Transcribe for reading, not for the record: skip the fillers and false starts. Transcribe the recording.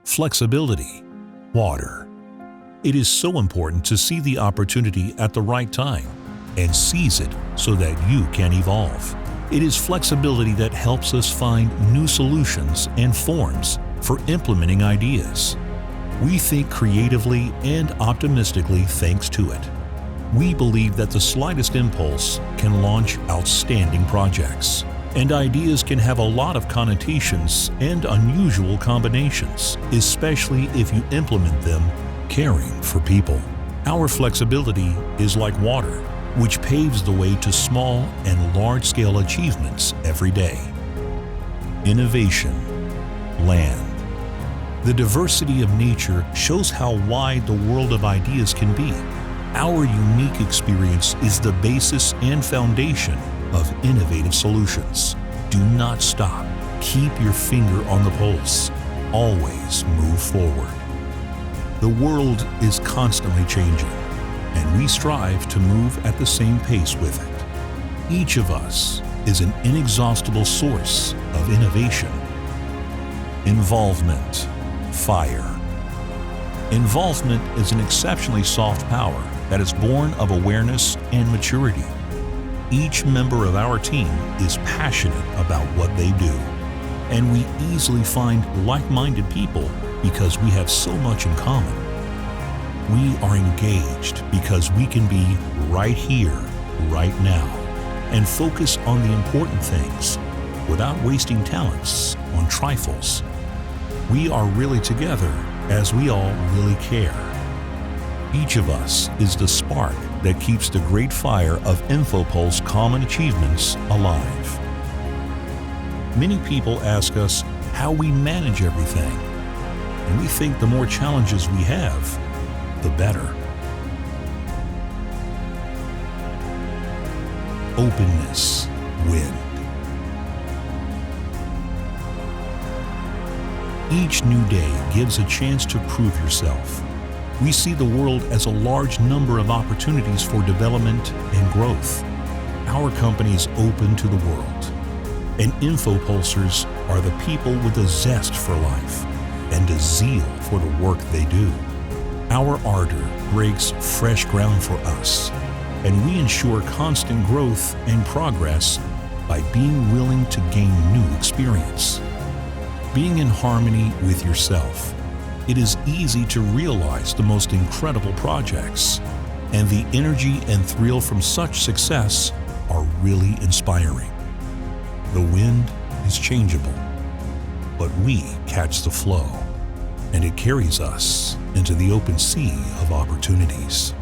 Flexibility. Water. It is so important to see the opportunity at the right time and seize it so that you can evolve. It is flexibility that helps us find new solutions and forms for implementing ideas. We think creatively and optimistically thanks to it. We believe that the slightest impulse can launch outstanding projects, and ideas can have a lot of connotations and unusual combinations, especially if you implement them caring for people. Our flexibility is like water, which paves the way to small and large-scale achievements every day. Innovation. Land. The diversity of nature shows how wide the world of ideas can be. Our unique experience is the basis and foundation of innovative solutions. Do not stop. Keep your finger on the pulse. Always move forward. The world is constantly changing, and we strive to move at the same pace with it. Each of us is an inexhaustible source of innovation. Involvement. Fire. Involvement is an exceptionally soft power that is born of awareness and maturity. Each member of our team is passionate about what they do, and we easily find like-minded people because we have so much in common. We are engaged because we can be right here, right now, and focus on the important things without wasting talents on trifles. We are really together as we all really care. Each of us is the spark that keeps the great fire of Infopulse common achievements alive. Many people ask us how we manage everything, and we think the more challenges we have, the better. Openness. Wind. Each new day gives a chance to prove yourself. We see the world as a large number of opportunities for development and growth. Our company is open to the world, and Infopulsers are the people with a zest for life and a zeal for the work they do. Our ardor breaks fresh ground for us, and we ensure constant growth and progress by being willing to gain new experience. Being in harmony with yourself, it is easy to realize the most incredible projects, and the energy and thrill from such success are really inspiring. The wind is changeable, but we catch the flow, and it carries us into the open sea of opportunities.